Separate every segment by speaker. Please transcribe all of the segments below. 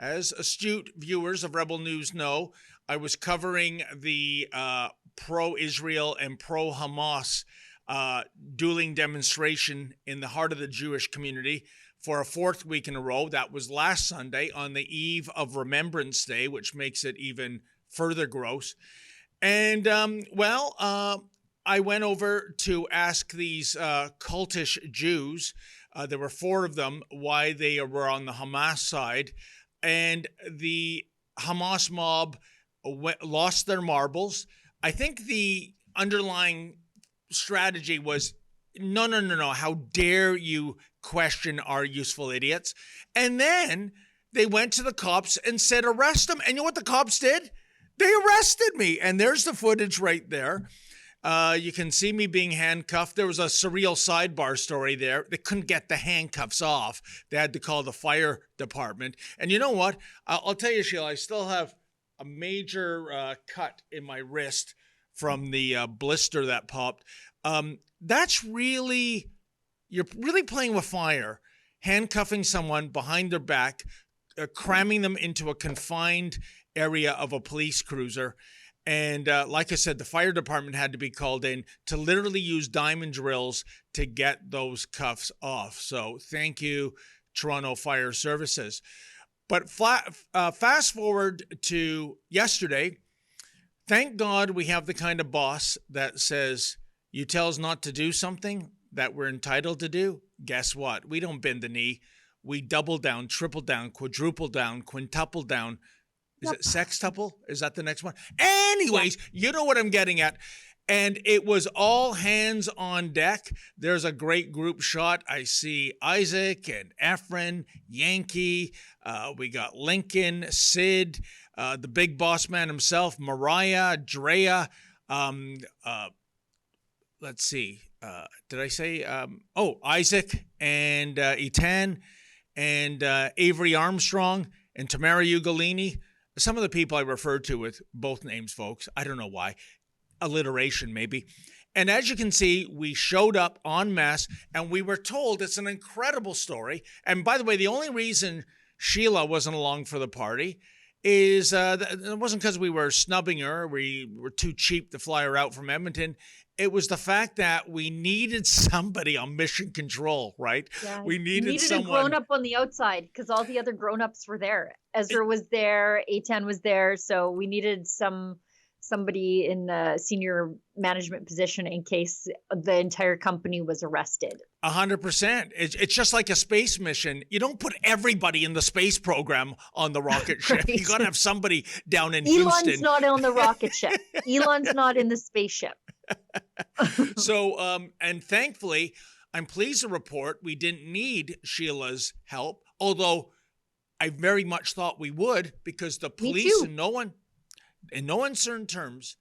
Speaker 1: as astute viewers of Rebel News know, I was covering the pro-Israel and pro-Hamas dueling demonstration in the heart of the Jewish community for a fourth week in a row. That was last Sunday on the eve of Remembrance Day, which makes it even further gross. And, I went over to ask these cultish Jews, there were four of them, why they were on the Hamas side. And the Hamas mob lost their marbles. I think the underlying strategy was, no, how dare you question our useful idiots? And then they went to the cops and said, arrest them. And you know what the cops did? They arrested me. And there's the footage right there. You can see me being handcuffed. There was a surreal sidebar story there. They couldn't get the handcuffs off. They had to call the fire department. And you know what? I'll tell you, Sheila, I still have a major cut in my wrist from the blister that popped. That's really, you're really playing with fire, handcuffing someone behind their back, cramming them into a confined area of a police cruiser. And like I said, the fire department had to be called in to literally use diamond drills to get those cuffs off. So thank you, Toronto Fire Services. But fast forward to yesterday. Thank God we have the kind of boss that says, you tell us not to do something that we're entitled to do. Guess what? We don't bend the knee. We double down, triple down, quadruple down, quintuple down. Is it sextuple? Is that the next one? Anyways, you know what I'm getting at. And it was all hands on deck. There's a great group shot. I see Isaac and Efren, Yankee. We got Lincoln, Sid, the big boss man himself, Mariah, Drea. Let's see. Did I say? Isaac and Etan and Avery Armstrong and Tamara Ugolini. Some of the people I referred to with both names, folks. I don't know why. Alliteration, maybe. And as you can see, we showed up en masse, and we were told it's an incredible story. And by the way, the only reason Sheila wasn't along for the party is it wasn't because we were snubbing her. We were too cheap to fly her out from Edmonton. It was the fact that we needed somebody on mission control, right?
Speaker 2: Yeah,
Speaker 1: we needed someone.
Speaker 2: A grown-up on the outside because all the other grown-ups were there. Ezra was there, Eitan was there, so we needed somebody in a senior management position in case the entire company was arrested.
Speaker 1: 100%. It's just like a space mission. You don't put everybody in the space program on the rocket ship.
Speaker 2: Right.
Speaker 1: You got to have somebody down in Houston.
Speaker 2: Elon's not on the rocket ship. Elon's not in the spaceship.
Speaker 1: So, and thankfully, I'm pleased to report we didn't need Sheila's help, although I very much thought we would, because the police in no uncertain terms,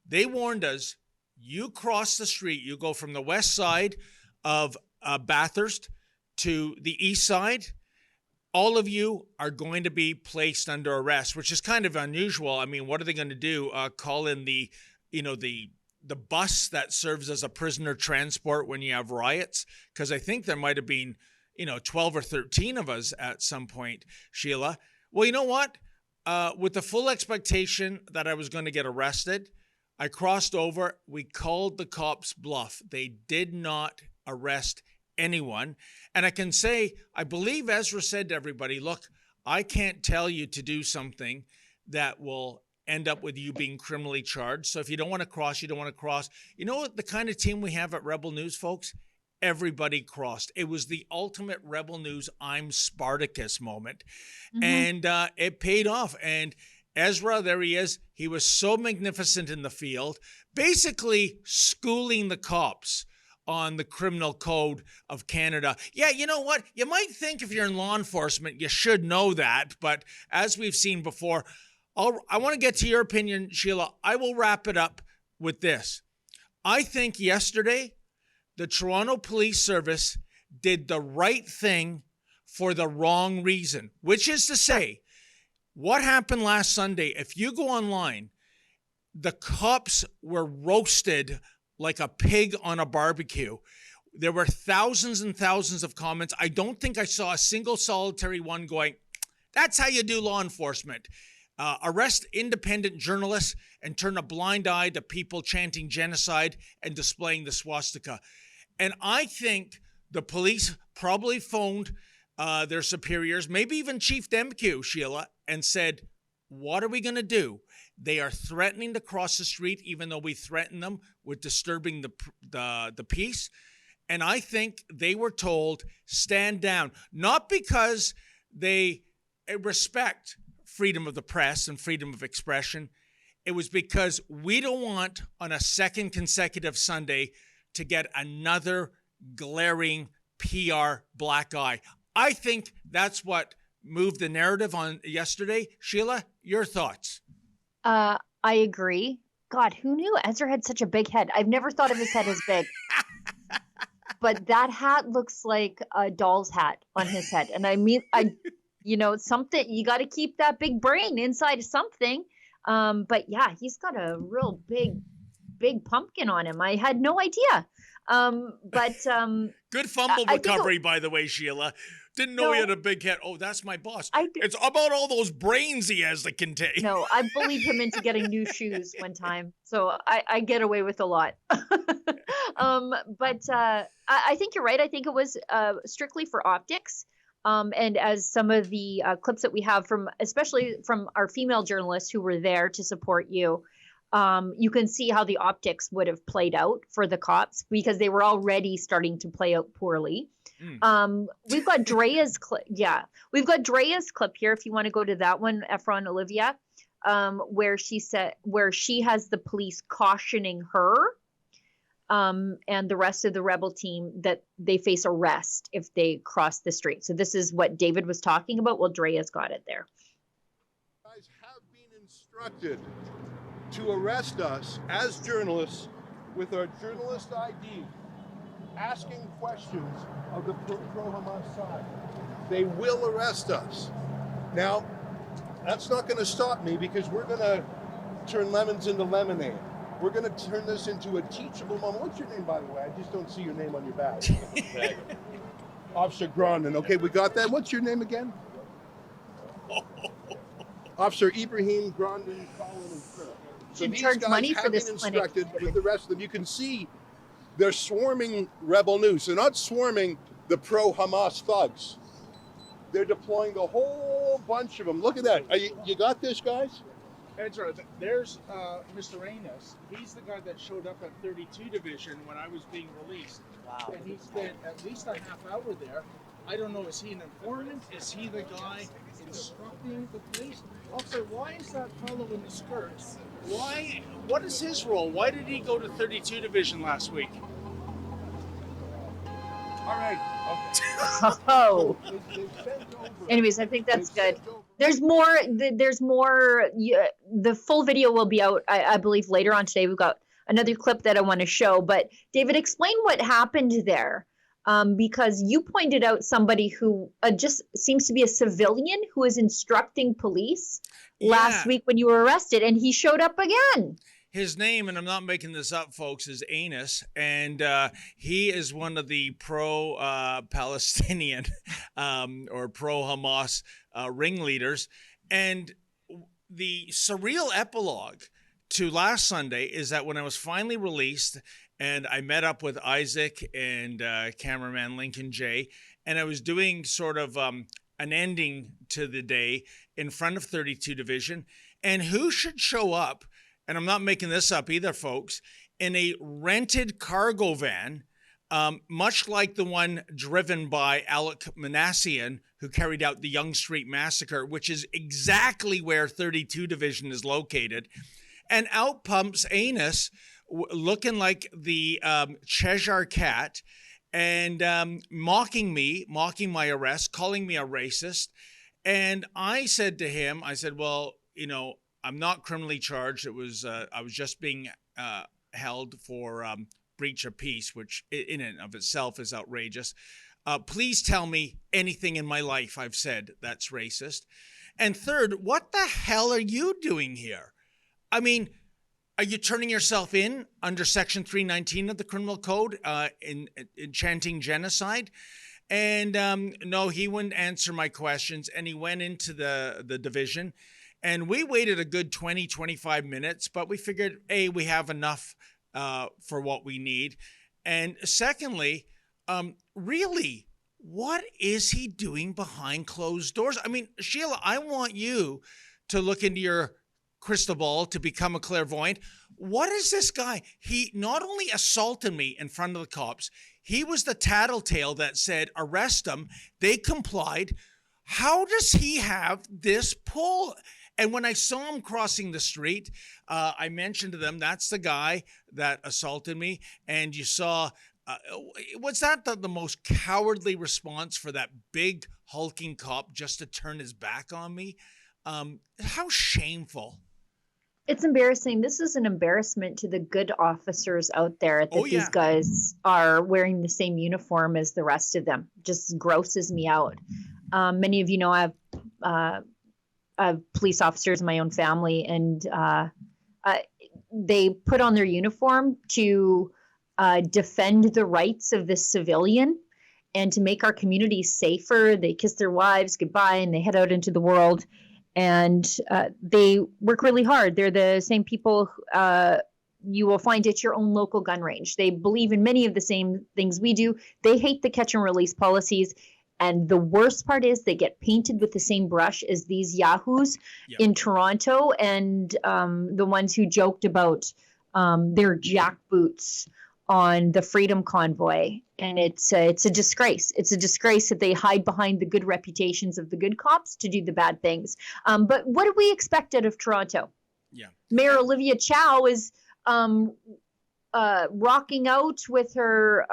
Speaker 1: they warned us, you cross the street, you go from the west side of Bathurst to the east side, all of you are going to be placed under arrest, which is kind of unusual. I mean, what are they going to do? Call in the bus that serves as a prisoner transport when you have riots? Because I think there might have been, 12 or 13 of us at some point, Sheila. Well, you know what? With the full expectation that I was going to get arrested, I crossed over. We called the cops bluff. They did not arrest anyone. And I can say, I believe Ezra said to everybody, look, I can't tell you to do something that will end up with you being criminally charged. So if you don't want to cross, you don't want to cross. You know what the kind of team we have at Rebel News, folks? Everybody crossed. It was the ultimate Rebel News I'm Spartacus moment. Mm-hmm. And it paid off. And Ezra, there he is. He was so magnificent in the field, basically schooling the cops on the criminal code of Canada. Yeah, you know what? You might think if you're in law enforcement, you should know that. But as we've seen before, I want to get to your opinion, Sheila. I will wrap it up with this. I think yesterday, the Toronto Police Service did the right thing for the wrong reason, which is to say, what happened last Sunday, if you go online, the cops were roasted like a pig on a barbecue. There were thousands and thousands of comments. I don't think I saw a single solitary one going, That's how you do law enforcement. Arrest independent journalists and turn a blind eye to people chanting genocide and displaying the swastika. And I think the police probably phoned their superiors, maybe even Chief Demke, Sheila, and said, what are we going to do? They are threatening to cross the street, even though we threaten them with disturbing the peace. And I think they were told, stand down, not because they respect freedom of the press and freedom of expression. It was because we don't want on a second consecutive Sunday to get another glaring PR black eye. I think that's what moved the narrative on yesterday. Sheila, your thoughts?
Speaker 2: I agree. God, who knew Ezra had such a big head? I've never thought of his head as big. But that hat looks like a doll's hat on his head. And I mean, something, you got to keep that big brain inside of something. But yeah, he's got a real big pumpkin on him. I had no idea.
Speaker 1: Good fumble recovery, by the way, Sheila. Didn't know he had a big head. Oh, that's my boss. It's about all those brains he has to contain.
Speaker 2: No, I bullied him into getting new shoes one time. So I get away with a lot. I think you're right. I think it was strictly for optics. And as some of the clips that we have especially from our female journalists who were there to support you, you can see how the optics would have played out for the cops because they were already starting to play out poorly. We've got Drea's clip. Yeah, we've got Drea's clip here. If you want to go to that one, Efron Olivia, where she has the police cautioning her and the rest of the rebel team that they face arrest if they cross the street. So this is what David was talking about. Well, Drea's got it there.
Speaker 3: Guys have been instructed to arrest us as journalists with our journalist ID, asking questions of the pro-Hamas side. They will arrest us. Now, that's not going to stop me because we're going to turn lemons into lemonade. We're going to turn this into a teachable moment. What's your name, by the way? I just don't see your name on your badge. Officer Grondin. Okay, we got that. What's your name again? Officer Ibrahim Grondin, Collin, and Kirk.
Speaker 2: So these charge guys money for this clinic.
Speaker 3: With the rest of them, you can see they're swarming Rebel News. They're not swarming the pro-Hamas thugs. They're deploying the whole bunch of them. Look at that. You got this, guys?
Speaker 1: Ezra, there's Mr. Anus. He's the guy that showed up at 32 Division when I was being released. Wow. And he spent at least a half hour there. I don't know, is he an informant? Is he the guy instructing the police? Also, why is that fellow in the skirts? What is his role? Why did he go to 32 Division last week?
Speaker 3: All right.
Speaker 2: Okay. Oh. Anyways, I think that's good. There's more. The full video will be out, I believe, later on today. We've got another clip that I want to show. But David, explain what happened there. Because you pointed out somebody who just seems to be a civilian who is instructing police last week when you were arrested, and he showed up again.
Speaker 1: His name, and I'm not making this up, folks, is Anus, and he is one of the pro-Palestinian or pro-Hamas ringleaders. And the surreal epilogue to last Sunday is that when I was finally released, and I met up with Isaac and cameraman Lincoln J, and I was doing sort of an ending to the day in front of 32 Division, and who should show up? And I'm not making this up either, folks, in a rented cargo van, much like the one driven by Alec Manassian, who carried out the Yonge Street Massacre, which is exactly where 32 Division is located. And out pumps Anus, looking like the Cheshire Cat, and mocking my arrest, calling me a racist. And I said to him, well, I'm not criminally charged. I was just being held for breach of peace, which in and of itself is outrageous. Please tell me anything in my life I've said that's racist. And third, what the hell are you doing here? I mean, are you turning yourself in under Section 319 of the Criminal Code in chanting genocide? And no, he wouldn't answer my questions. And he went into the division. And we waited a good 20, 25 minutes, but we figured, A, we have enough for what we need. And secondly, really, what is he doing behind closed doors? I mean, Sheila, I want you to look into your crystal ball to become a clairvoyant. What is this guy? He not only assaulted me in front of the cops, he was the tattletale that said, arrest him. They complied. How does he have this pull? And when I saw him crossing the street, I mentioned to them, that's the guy that assaulted me. And you saw, was that the most cowardly response for that big hulking cop just to turn his back on me? How shameful.
Speaker 2: It's embarrassing. This is an embarrassment to the good officers out there that these guys are wearing the same uniform as the rest of them. Just grosses me out. Many of you know I have police officers in my own family, and they put on their uniform to defend the rights of the civilian and to make our communities safer. They kiss their wives goodbye and they head out into the world. And they work really hard. They're the same people you will find at your own local gun range. They believe in many of the same things we do. They hate the catch and release policies. And the worst part is they get painted with the same brush as these yahoos in Toronto and the ones who joked about their jackboots on the Freedom Convoy. And it's a disgrace. It's a disgrace that they hide behind the good reputations of the good cops to do the bad things. But what do we expect out of Toronto?
Speaker 1: Yeah.
Speaker 2: Mayor Olivia Chow is rocking out with her,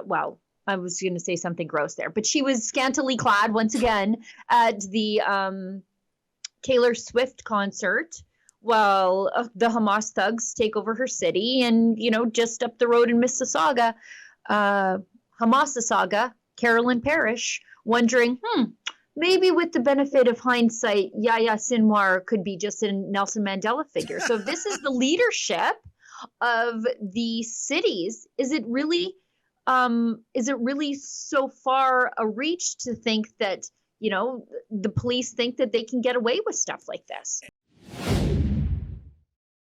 Speaker 2: well, I was going to say something gross there, but she was scantily clad once again at the Taylor Swift concert while the Hamas thugs take over her city. And, you know, just up the road in Mississauga, Hamassasaga, Carolyn Parrish, wondering, maybe with the benefit of hindsight, Yahya Sinwar could be just a Nelson Mandela figure. So if this is the leadership of the cities, is it really so far a reach to think that, you know, the police think that they can get away with stuff like this?